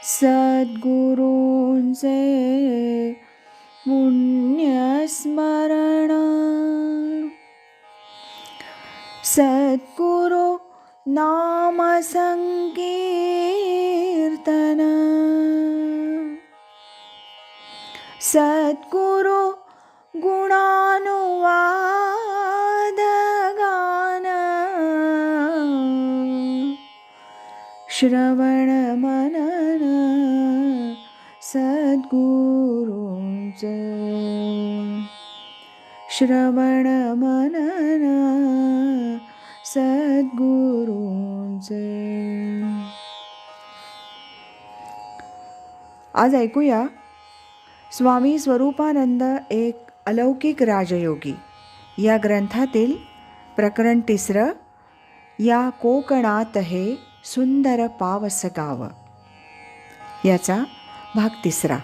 सद्गुरूंचे पुण्यस्मरण. सद्गुरु नाम संकीर्तन. सद्गुरु गुणानुवाद गान. श्रवण मनन सद्गुरूंचे. श्रवण मनन सद्गुरूंचे. आज ऐकूया स्वामी स्वरूपानंद एक अलौकिक राजयोगी या ग्रंथातील प्रकरण 3, या कोकणात हे सुंदर पावस गाव, याचा भाग 3.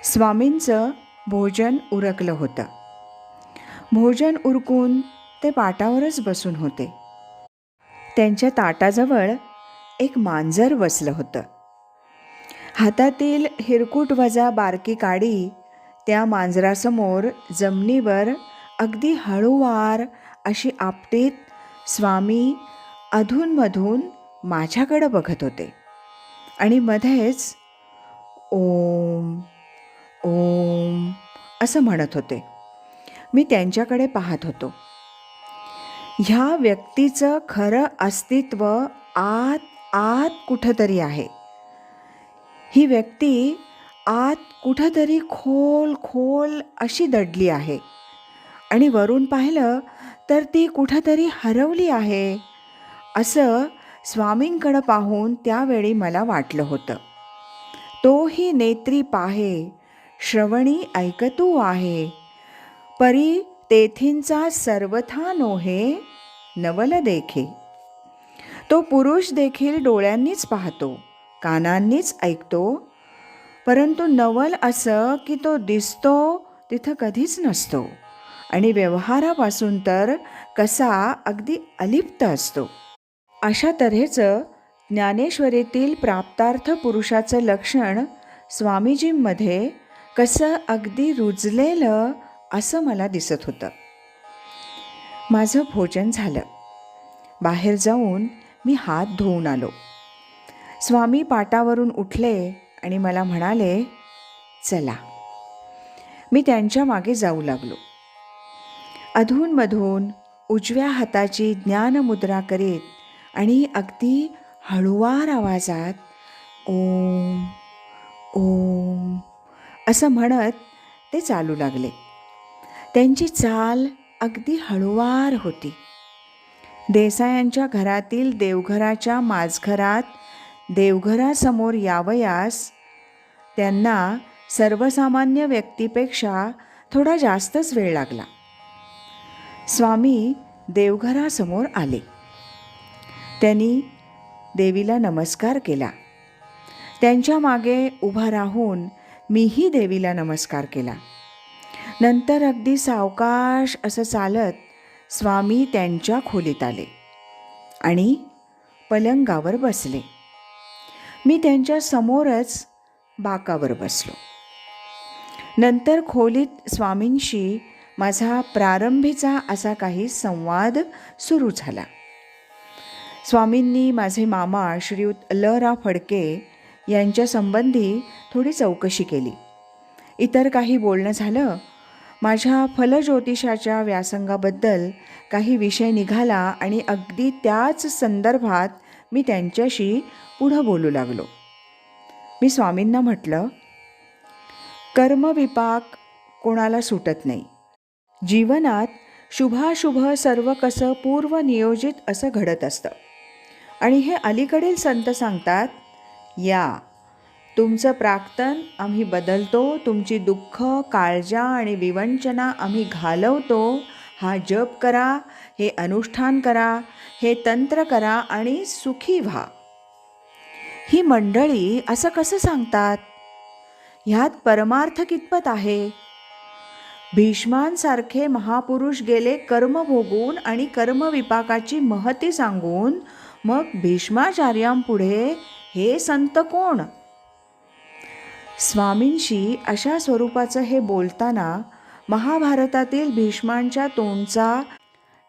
स्वामींचं भोजन उरकलं होतं. भोजन उरकून ते पाटावरच बसून होते. त्यांच्या ताटाजवळ एक मांजर बसलं होतं. हातातील हिरकूट वजा बारकी काडी त्या मांजरासमोर जमिनीवर अगदी हळूवार अशी आपटीत स्वामी अधूनमधून माझ्याकडं बघत होते आणि मध्येच ओम ओम असं म्हणत होते. मी त्यांच्याकडे पाहत होतो. ह्या व्यक्तीचं खरं अस्तित्व आत आत कुठंतरी आहे. ही व्यक्ती आत कुठंतरी खोल खोल अशी दडली आहे आणि वरून पाहिलं तर ती कुठंतरी हरवली आहे असं स्वामींकडं पाहून त्यावेळी मला वाटलं होतं. तोही नेत्री पाहे, श्रवणी ऐकतू आहे, परी तेथींचा सर्वथा नोहे, नवल देखे. तो पुरुष देखील डोळ्यांनीच पाहतो, कानांनीच ऐकतो, परंतु नवल असं की तो दिसतो तिथं कधीच नसतो आणि व्यवहारापासून तर कसा अगदी अलिप्त असतो. अशा तऱ्हेचं ज्ञानेश्वरीतील प्राप्तार्थ पुरुषाचं लक्षण स्वामीजींमध्ये कसं अगदी रुजलेलं असं मला दिसत होतं. माझं भोजन झालं. बाहेर जाऊन मी हात धुवून आलो. स्वामी पाटावरून उठले आणि मला म्हणाले, चला. मी त्यांच्या मागे जाऊ लागलो. अधूनमधून उजव्या हाताची ज्ञानमुद्रा करीत आणि अगदी हळुवार आवाजात ओम ओम असं म्हणत ते चालू लागले. त्यांची चाल अगदी हळुवार होती. देसायांच्या घरातील देवघराच्या माझघरात देवघरासमोर यावयास त्यांना सर्वसामान्य व्यक्तीपेक्षा थोडा जास्तच वेळ लागला. स्वामी देवघरासमोर आले. त्यांनी देवीला नमस्कार केला. त्यांच्या मागे उभा राहून मीही देवीला नमस्कार केला. नंतर अगदी सावकाश असं चालत स्वामी त्यांच्या खोलीत आले आणि पलंगावर बसले. मी त्यांच्या समोरच बाकावर बसलो. नंतर खोलीत स्वामींशी माझा प्रारंभीचा असा काही संवाद सुरू झाला. स्वामींनी माझे मामा श्रीयुत ल.रा. फडके यांच्या संबंधी थोडी चौकशी केली. इतर काही बोलणं झालं. माझ्या फलज्योतिषाच्या व्यासंगाबद्दल काही विषय निघाला आणि अगदी त्याच संदर्भात मी त्यांच्याशी पुढं बोलू लागलो. मी स्वामींना म्हटलं, कर्मविपाक कोणाला सुटत नाही. जीवनात शुभाशुभ सर्व कसं पूर्वनियोजित असं घडत असतं आणि हे अलीकडील संत सांगतात, या तुमचं प्राक्तन आम्ही बदलतो, तुमची दुःख, काळजा आणि विवंचना आम्ही घालवतो. हा जप करा, हे अनुष्ठान करा, हे तंत्र करा आणि सुखी व्हा. ही मंडळी असं कसं सांगतात? ह्यात परमार्थ कितपत आहे? भीष्मांसारखे महापुरुष गेले कर्म भोगून आणि कर्मविपाकाची महती सांगून मग भीष्माचार्यांपुढे हे संत कोण? स्वामींशी अशा स्वरूपाचं हे बोलताना महाभारतातील भीष्मांच्या तोंडचा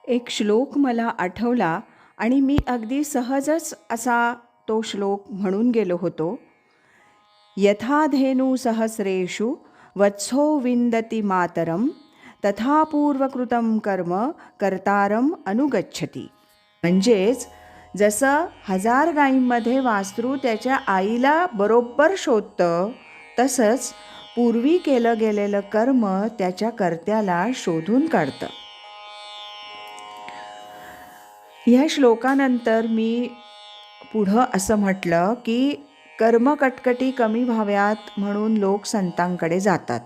एक श्लोक मला आठवला आणि मी अगदी सहजच असा तो श्लोक म्हणून गेलो होतो. यथा धेनू सहस्रेषु वत्सो विंदती मातरम तथा पूर्वकृतं कर्म कर्तारम अनुगच्छती. म्हणजेच जसं 1000 गायींमध्ये वासरू त्याच्या आईला बरोबर शोधतं, तसंच पूर्वी केलं गेलेलं कर्म त्याच्या कर्त्याला शोधून काढतं. ह्या श्लोकानंतर मी पुढं असं म्हटलं की कर्मकटकटी कमी व्हाव्यात म्हणून लोक संतांकडे जातात.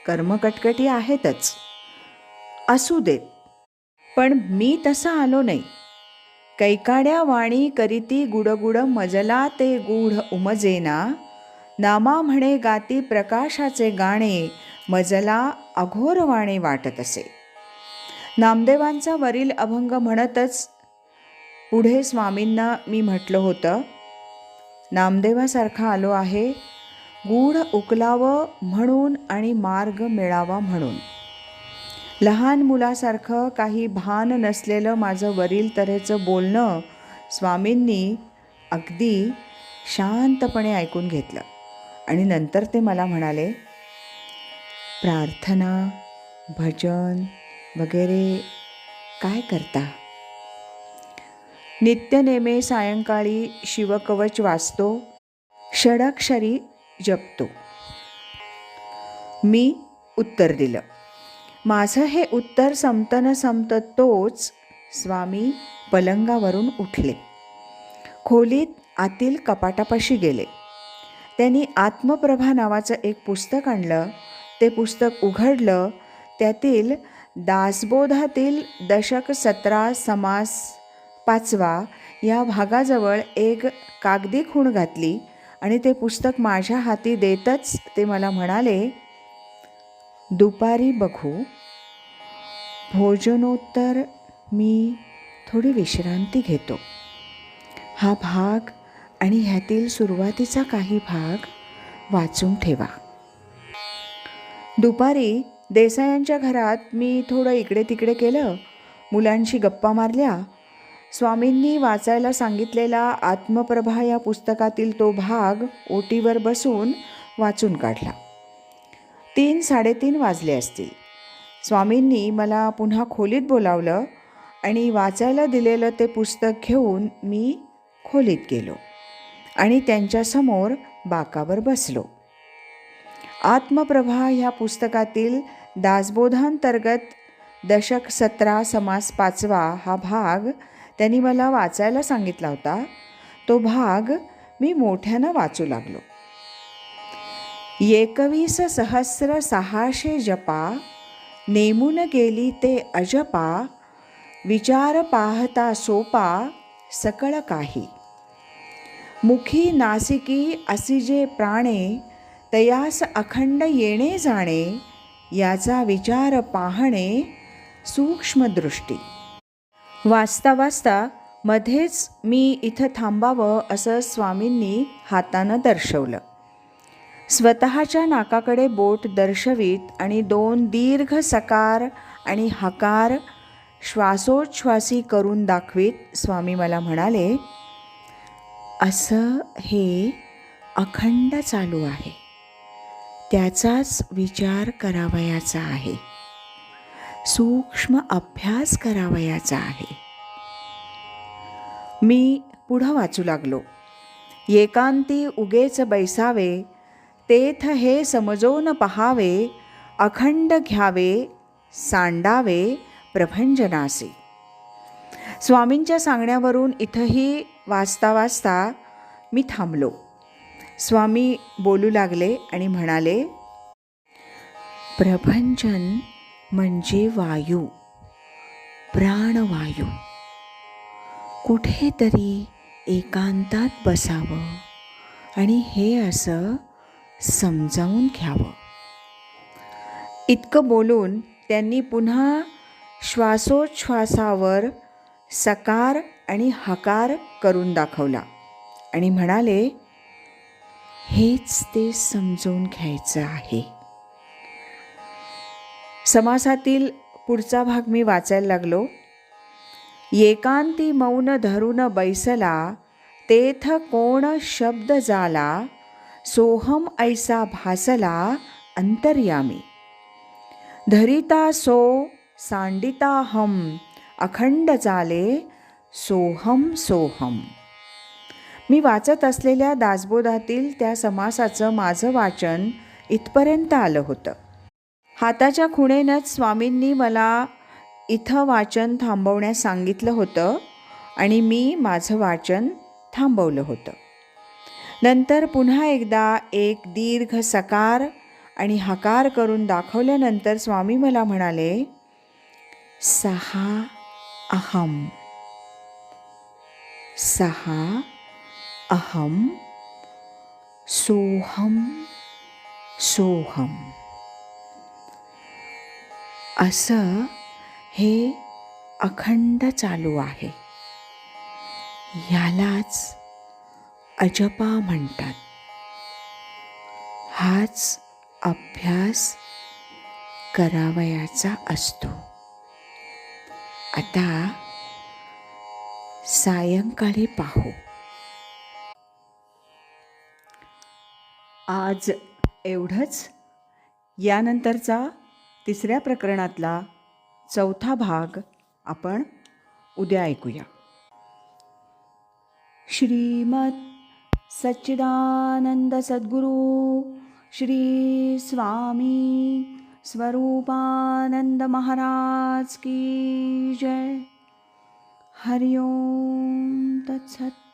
कर्मकटकटी आहेतच, असू देत, पण मी तसं आलो नाही. कैकाड्या वाणी करीती गुडगुड मजला ते गूढ उमजेना, नामा म्हणे गाती प्रकाशाचे गाणे मजला अघोरवाणे वाटत असे. नामदेवांचा वरील अभंग म्हणतच पुढे स्वामींना मी म्हटलं होतं, नामदेवासारखा आलो आहे गूढ उकलावं म्हणून आणि मार्ग मिळावा म्हणून. लहान मुलासारखं काही भान नसलेलं माझं वरील तऱ्हेचं बोलणं स्वामींनी अगदी शांतपणे ऐकून घेतलं आणि नंतर ते मला म्हणाले, प्रार्थना भजन वगैरे काय करता? नित्यनेमे सायंकाळी शिवकवच वाचतो, षडक्षरी जपतो. मी उत्तर दिलं. माझं हे उत्तर संपतं संपतं तोच स्वामी पलंगावरून उठले. खोलीत आतील कपाटापाशी गेले. त्यांनी आत्मप्रभा नावाचं एक पुस्तक आणलं. ते पुस्तक उघडलं. त्यातील दासबोधातील दशक 17 समास 5 या भागाजवळ एक कागदी खूण घातली आणि ते पुस्तक माझ्या हाती देतच ते मला म्हणाले, दुपारी बघू, भोजनोत्तर मी थोडी विश्रांती घेतो. हा भाग आणि ह्यातील सुरुवातीचा काही भाग वाचून ठेवा. दुपारी देसायांच्या घरात मी थोडं इकडे तिकडे केलं, मुलांशी गप्पा मारल्या. स्वामींनी वाचायला सांगितलेला आत्मप्रभा या पुस्तकातील तो भाग ओटीवर बसून वाचून काढला. 3-3:30 वाजले असतील. स्वामींनी मला पुन्हा खोलीत बोलावलं आणि वाचायला दिलेलं ते पुस्तक घेऊन मी खोलीत गेलो आणि त्यांच्यासमोर बाकावर बसलो. आत्मप्रभा ह्या पुस्तकातील दासबोधांतर्गत दशक 17 समास 5 हा भाग त्यांनी मला वाचायला सांगितला होता. तो भाग मी मोठ्यानं वाचू लागलो. 21,600 जपा नेमून गेली ते अजपा, विचार पाहता सोपा सकळ काही. मुखी नासिकी असी जे प्राणे, तयास अखंड येणे जाणे, याचा विचार पाहणे सूक्ष्म दृष्टी. वाचता वाचता मध्येच मी इथं थांबावं असं स्वामींनी हातानं दर्शवलं. स्वतःच्या नाकाकडे बोट दर्शवीत आणि 2 दीर्घ सकार आणि हकार श्वासोच्छ्वासी करून दाखवीत स्वामी मला म्हणाले, असं हे अखंड चालू आहे, त्याचाच विचार करावयाचा आहे, सूक्ष्म अभ्यास करावयाचा आहे. मी पुढं वाचू लागलो. एकांती उगेच बैसावे, तेथ हे समजोन पहावे, अखंड घ्यावे सांडावे प्रभंजनासे. स्वामींच्या सांगण्यावरून इथंही वाचता वाचता मी थांबलो. स्वामी बोलू लागले आणि म्हणाले, प्रभंजन म्हणजे वायू, प्राणवायू. कुठेतरी एकांतात बसावं आणि हे असं समजावून घ्यावं. इतकं बोलून त्यांनी पुन्हा श्वासोच्छ्वासावर सकार आणि हकार करून दाखवला आणि म्हणाले, हेच ते समजून घ्यायचं आहे. समासातील पुढचा भाग मी वाचायला लागलो. एकांती मौन धरून बैसला, तेथ कोण शब्द जाला, सोहम ऐसा भासला अंतर्यामी. धरिता सो सांडिता हम, अखंड चाले सोहम सोहम. मी वाचत असलेल्या दासबोधातील त्या समासाचं माझं वाचन इथपर्यंत आलं होतं. हाताच्या खुणेनंच स्वामींनी मला इथं वाचन थांबवण्यास सांगितलं होतं आणि मी माझं वाचन थांबवलं होतं. नंतर पुन्हा एकदा एक दीर्घ सकार आणि हकार करून दाखवल्यानंतर स्वामी मला म्हणाले, सहा अहम, सहा अहम, सोहम सोहम. असं हे अखंड चालू आहे. ह्यालाच अजपा म्हणतात. हाच अभ्यास करावयाचा असतो. आता सायंकाळी पाहू. आज एवढंच. यानंतरचा तिसऱ्या प्रकरणातला चौथा भाग आपण उद्या ऐकूया. श्रीमद सच्चिदानंद सद्गुरु श्री स्वामी स्वरूपानंद महाराज की जय. हरि ओम तत्सत.